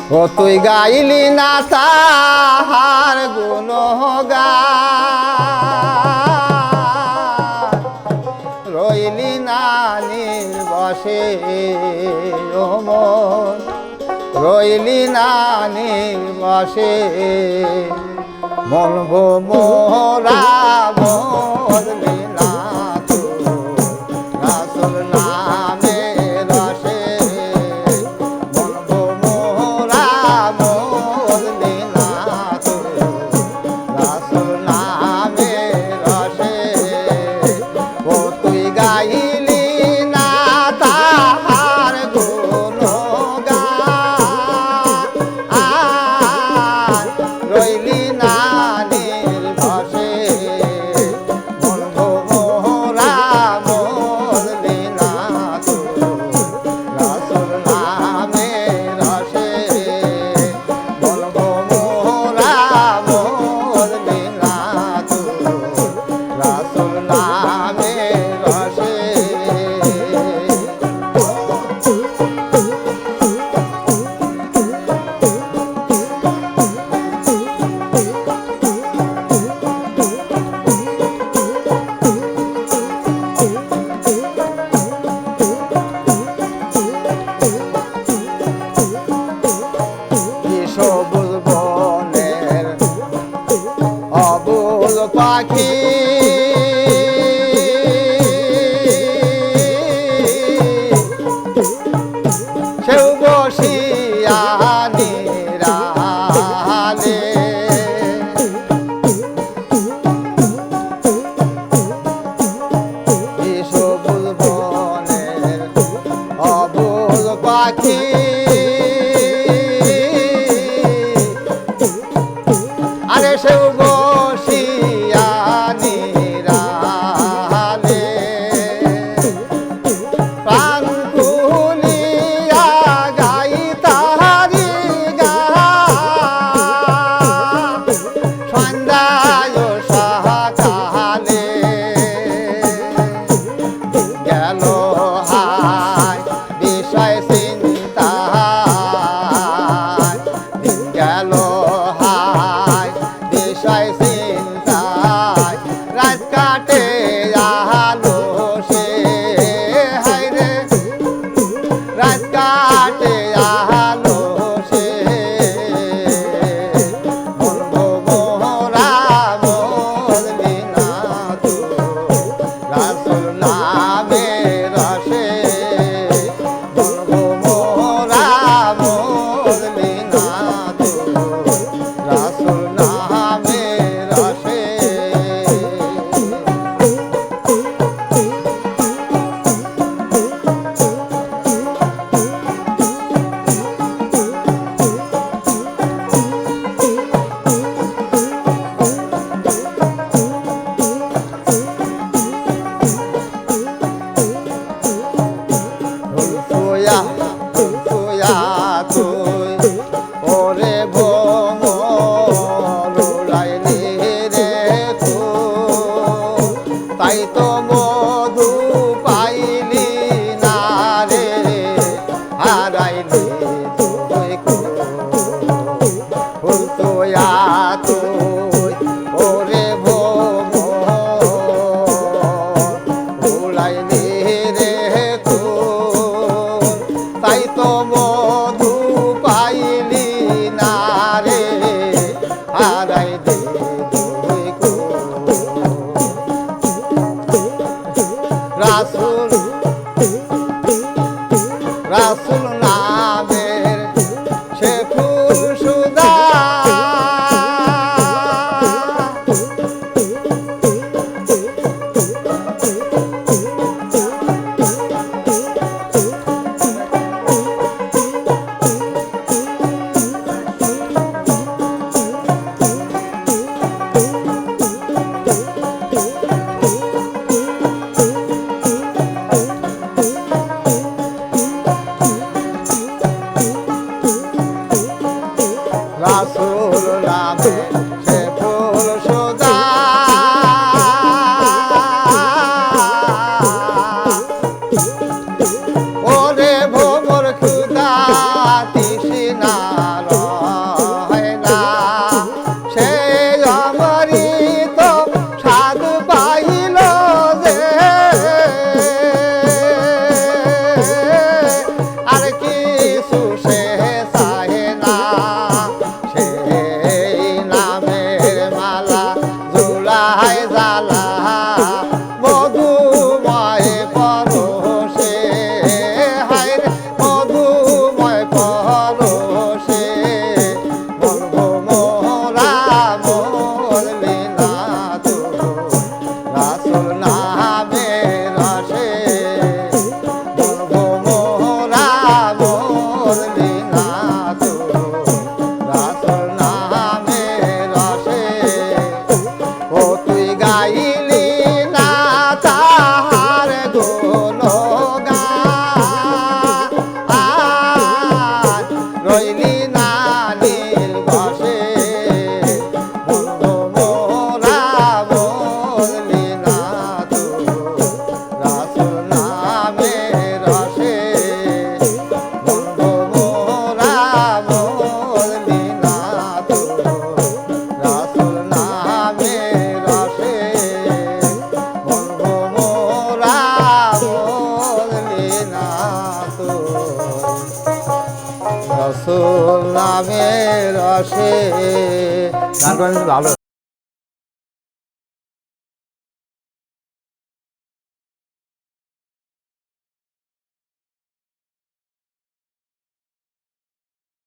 ও তুই গাইলি না তাহার গুণগান, রইলি না নির্বসে ও মন, রইলি না নির্বসে। মনবো মোরা বদলি না তো রাসূল নামে রসে। মনবো মোরা বদলি না তো রাসূল নামে রসে। ও তুই গাইলি না তাহার গুণগান, রইলি না নির্বসে। মনবো মোরা বদলি না তো রাসূল নামে রসে। মনবো মোরা বদলি না তো রাসূল নামে রসে। সবুজ বনের অবুল পাখি, সেও বসিয়া নিরালে। সবুজ বনের অবুল পাখি, আরে সেও বসিয়া নিরালে। প্রাণ খুলিয়া গাই তাহারি গান, সন্ধ্যায় সকালে। গেল হায় বিষয় চিন্তায়, গেল হায় বিষয় চিন্তায়। রাত কাটে আলো সে, হায়রে রাত কাটে আলো সে। মনবো মোরা বদলি না তো রাসূল নামে রসে। মনবো মোরা বদলি না তো রাসূল নামে রসে। ফুলফুয়া ফুলফুয়া তুই ওরে ভ্রমর উড়াইলি রে তুই, তাই তো মধু পাইলি না রে, হারাইলি তুই ফুলফুয়া তুই ওরে ভ্রমর উড়াইলি রে তুই, তাই তো মধু পাইলি না রে, হারাই দে রাসূল রাসূল নামের সে ফুল সুধা। রাসূল নামে সে ফুল সুধা, ওরে ভ্রমর ক্ষুধা তৃষ্ণা রয় না সেই অমৃত স্বাদ পাইল যে আর কিছু সে চাহে না সেই নামের মালা ঝুলায় জ্বালা মধুময় পরশে হায় রে মধুময় পরশে বলবো মোরা মরলি না তো রাসূল নামে রসে বলবো মোরা মরলি না তো রাসূল নামে রসে ও তুই গাইলি না তাহার গুণগান রইলি না নীল বসে বলবো মোরা বললি না তো রাসূল নামে রসে বলবো মোরা বললি না তো রাসূল নামে রসে বলবো মোরা বললি না তো রাসূল নামে রসে গানটা ভালো।